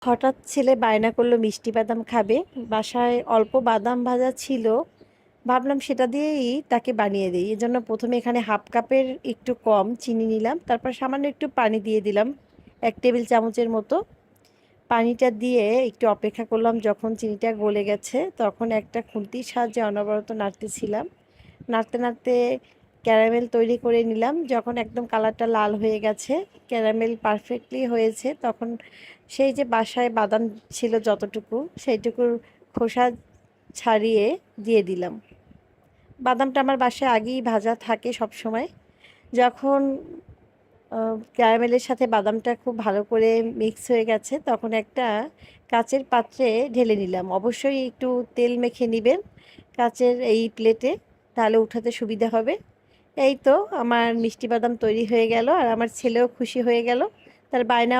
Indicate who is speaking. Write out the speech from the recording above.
Speaker 1: হঠাৎ ছেলে বায়না করলো মিষ্টি বাদাম খাবে। বাসায় অল্প বাদাম ভাজা ছিল, ভাবলাম সেটা দিয়েই তাকে বানিয়ে দিই। এজন্য প্রথমে এখানে হাফ কাপের একটু কম চিনি নিলাম, তারপর সামান্য একটু পানি দিয়ে দিলাম, 1 টেবিল চামচের মতো। পানিটা দিয়ে একটু অপেক্ষা করলাম। যখন চিনিটা গলে গেছে তখন একটা খুন্তির সাহায্যে অনবরত নাড়তেছিলাম। নাড়তে নাড়তে ক্যারামেল তৈরি করে নিলাম। যখন একদম কালারটা লাল হয়ে গেছে, ক্যারামেল পারফেক্টলি হয়েছে, তখন সেই যে বাসায় বাদাম ছিল যতটুকু, সেইটুকুর খোসা ছাড়িয়ে দিয়ে দিলাম। বাদামটা আমার বাসায় আগেই ভাজা থাকে সব সময়। যখন ক্যারামেলের সাথে বাদামটা খুব ভালো করে মিক্স হয়ে গেছে, তখন একটা কাচের পাত্রে ঢেলে নিলাম। অবশ্যই একটু তেল মেখে নেবেন কাচের এই প্লেটে, তাহলে উঠাতে সুবিধা হবে। এই তো আমার মিষ্টি বাদাম তৈরি হয়ে গেল, আর আমার ছেলেও খুশি হয়ে গেল। তার বায়না